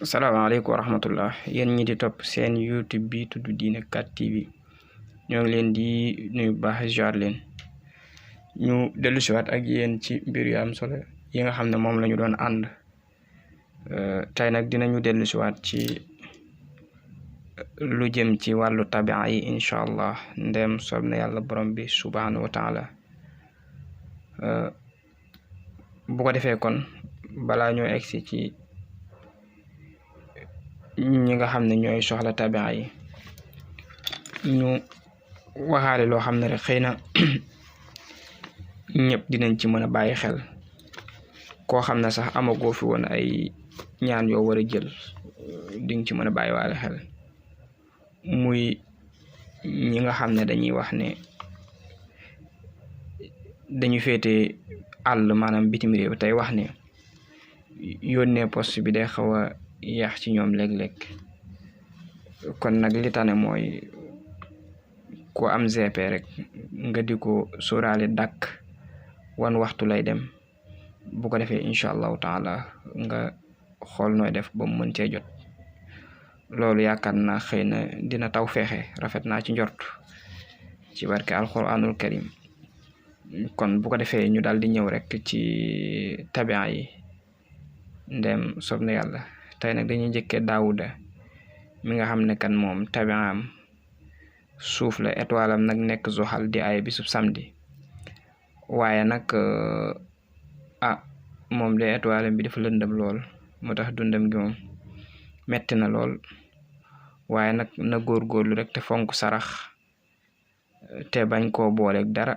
salaamaaleykum wa rahmatullah yéen ñi di topp seen YouTube bi tudd Diine 4 TV ñoo ngi leen di nuyu baax jaar leen ñu dellu siwaat ak yéen ci mbir yu am solo yi nga xam ne moom la ñu doon ànd tey nag dinañu dellu siwaat ci lu jëm ci wàllu tabia yi incha allah ndem soob na yàlla borom bi subhanahu wa taala bu ko defee kon balaa ñoo egsi ci ñi nga xam ne ñooy soxla tabia yi ñu waxaale loo xam ne rek xëy na ñëpp dinañ ci mën a bàyyi xel koo xam ne sax amagoo fi woon ay ñaan yoo war a jël di nga ci mën a bàyyi waale xel muy ñi nga xam ne dañuy wax ne dañu féete àll maanaam bitim réew tey wax ne yónnee poste bi day xaw a yéex ci ñoom léeg-léeg kon nag li tane mooy ko am GP rek nga di ko sóoraale dàkk wan waxtu lay dem bu ko defee incha allahu taala nga xool nooy def ba mu mën cee jot loolu yaakaar naa xëy na dina taw feexe rafet naa ci njort ci barke alquranul karim kon bu ko defee ñu daal di ñëw rek ci tabia yi ndem soob na yàlla tey nag dañuy njëkkee Daawuda mi nga xam ne kan moom tabiam suuf la étoile am nag nekk Zuhal di ay bisub samedi waaye nag moom de étoile bi dafa lëndëm lool moo tax dundam gi moom metti na lool waaye nag na góorgóorlu rek te fonk sarax te bañ koo booleeg dara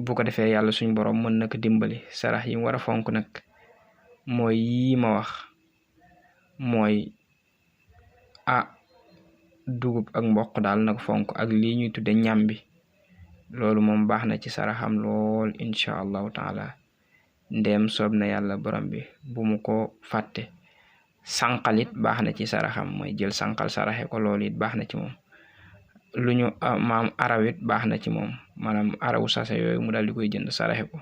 bu ko defee yàlla suñ borom mën na ko dimbali sarax yi mu war a fonk nag mooy yii ma wax mooy dugub ak mboq daal nag fonk ak lii ñuy tudde ñambi loolu moom baax na ci saraxam lool incha allahu taala ndéem soob na yàlla borom bi bu mu ko fàtte sànqalit baax na ci saraxam mooy jël sànqal saraxe ko loolu it baax na ci moom lu ñu maam arawit baax na ci moom maanaam arawu sase yooyu mu daal di koy jënd saraxe ko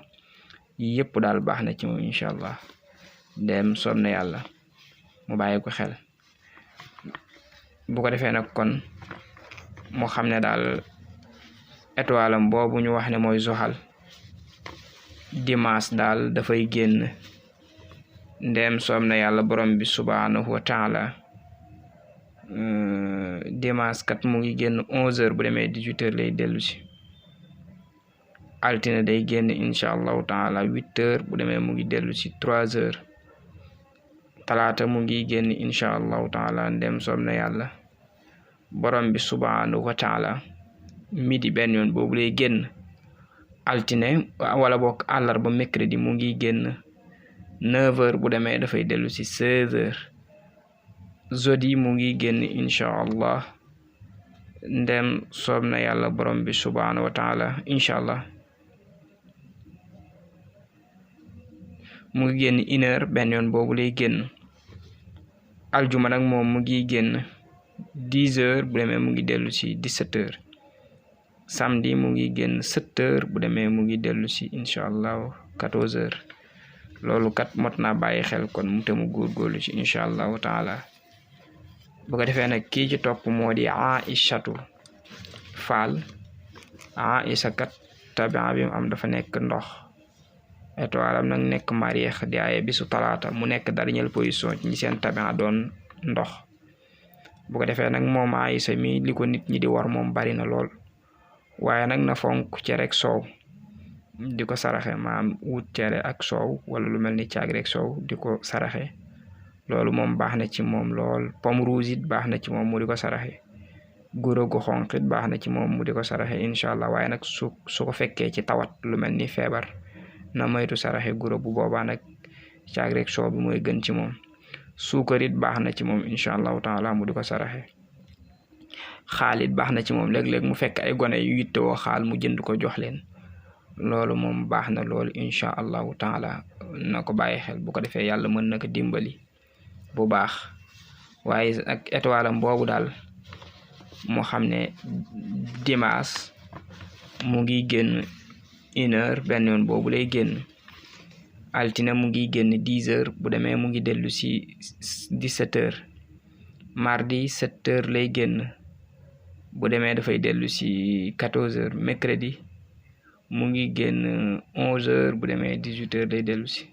yëpp daal baax na ci moom incha allah ndéem soob na yàlla mu bàyyi ko xel bu ko defee nag kon moo xam ne daal étoile am boobu ñu wax ne mooy Zuhal dimanche daal dafay génn ndéem soob na yàlla borom bi subhanahu wa taala dimanche kat mu ngi génn 11h bu demee 18h lay dellu si altine day génn incha allahu taala 8h bu demee mu ngi dellu si 3h talaata mu ngi génn incha allahu taala ndem soob na yàlla borom bi subhanahu wa taala midi benn yoon boobu lay génn altine wala bokk àllarba mercredi mu ngi génn 9h bu demee dafay dellu si 16h jeudi mu ngi génn incha allah ndem soob na yàlla borom bi subhanahu wa taala incha allah mu ngi génn 1h benn yoon boobu lay génn aljuma nag moom mu ngi génn 10h bu demee mu ngi dellu si 17h samedi mu ngi génn 7h bu demee mu ngi dellu si incha allah 14h loolu kat mot naa bàyyi xel kon mu te mu góorgóorlu ci incha allahu taala bu ko defee nag kii ci topp moo di Aïchatu Faal Aïcha kat tabia bi am dafa nekk ndox étoile am nag nekk Mariix di ay bisu talaata mu nekk dernière position ci ñi seen tabia doon ndox bu ko defee nag moom Aïcha mi li ko nit ñi di war moom bari na lool waaye nag na fonk cere ak soow di ko saraxe maam wut cere ak soow wala lu mel ni caag rek soow di ko saraxe loolu moom baax na ci moom lool pomme rouge it baax na ci moom mu di ko saraxe guro gu xonq it baax na ci moom mu di ko saraxe incha allah waaye nag su ko fekkee ci tawat lu mel ni feebar na moytu saraxe guro bu boobaa nag caag rek soow bi mooy gën ci moom suukar it baax na ci moom incha allahu taala mu di ko saraxe xaalit baax na ci moom léeg-léeg mu fekk ay gone yu yittewoo xaal mu jënd ko jox leen loolu moom baax na loolu incha allahu taala na ko bàyyi xel bu ko defee yàlla mën na ko dimbali bu baax waaye ak étoile am boobu daal moo xam ne dimanche mu ngi génn 1h benn yoon boobu lay génn altine mu ngi génn 10h bu demee mu ngi dellu si 17h mardi 7h lay génn bu demee dafay dellu si 14h mercredi mu ngi génn 11h bu demee 18h lay dellu si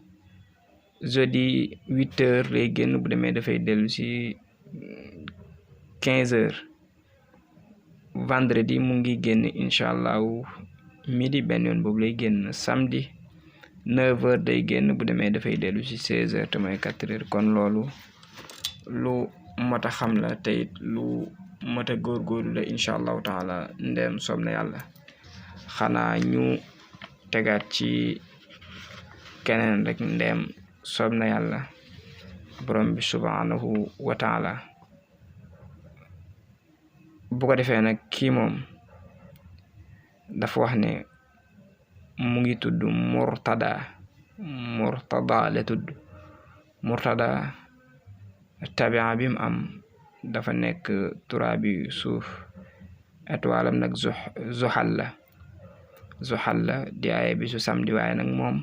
jeudi 8h lay génn bu demee dafay dellu si 15h vendredi mu ngi génn incha allahu midi benn yoon boobu lay génn samedi 9h day génn bu demee dafay dellu si 16h te mooy 4h kon loolu lu mot a xam la te it lu mot a góorgóorlu la incha allahu taala ndeem soob na yàlla xanaa ñu tegaat ci keneen rek ndeem soob na yàlla borom bi subhanahu wa taala bu ko defee nag kii moom dafa wax ne mu ngi tudd Murtada la tudd Murtada tabia bi mu am dafa nekk turaabi suuf étoilam nag Zuhal la di ay bisu samedi waaye nag moom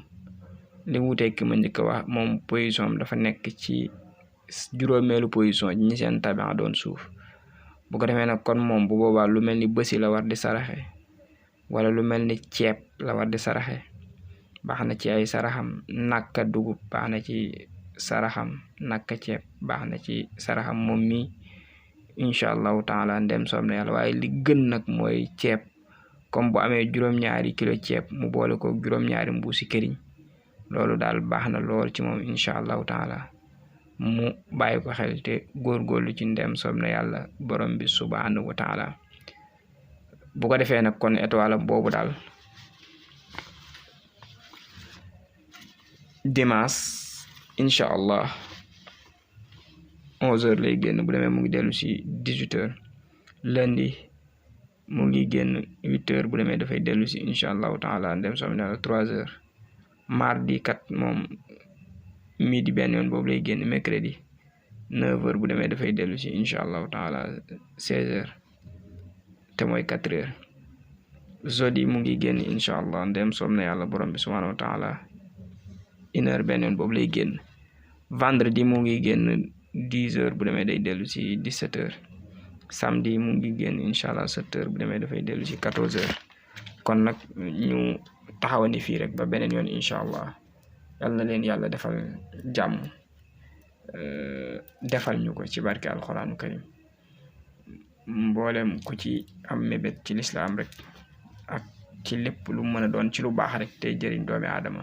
li wuuteeg ki ma njëkk a wax moom position dafa nekk ci juróomeelu position ñi seen tabia doon suuf bu ko defee nag kon moom bu boobaa lu mel ni bësi la war di saraxe wala lu mel ni ceeb la war di saraxe baax na ci ay saraxam nakka dugub baax na ci saraxam nakka ceeb baax na ci saraxam moom mi incha allahu taala ndem soob na yàlla waaye li gën nag mooy ceeb comme bu amee juróom-ñaari kilo ceeb mu boole ko juróom-ñaari mbuusi këriñ loolu daal baax na lool ci moom incha allahu taala mu bàyyi ko xel te góorgóorlu ci ndem soob na yàlla borom bi subhanahu wa taala bu ko defee nag kon étoile boobu daal dimanche incha allah 11h lay génn bu demee mu ngi dellu si 18h lundi mu ngi génn 8h bu demee dafay dellu si incha allahu taala ndem soob na yàlla 3h mardi kat moom midi benn yoon boobu lay génn mercredi 9h bu demee dafay dellu si incha allahu taala 16h te mooy 4h jeudi mu ngi génn incha allah ndem soob na yàlla borom bi subhanahu wa taala 1h benn yoon boobu lay génn vendredi mu ngi génn 10h bu demee day dellu si 17h samedi mu ngi génn incha allah 7h bu demee dafay dellu si 14h kon nag ñu taxawandi fii rek ba beneen yoon incha allah yal na leen yàlla defal jàmm defal ñu ko ci barke alxuraanu karim mboolem ku ci am mébét ci lislaam rek ak ci lépp lu mën a doon ci lu baax rek tey jëriñ doomi aadama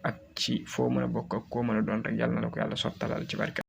ak ci foo mën a bokk ak koo mën a doon rek yàlla na la ko yàlla sottalal ci barke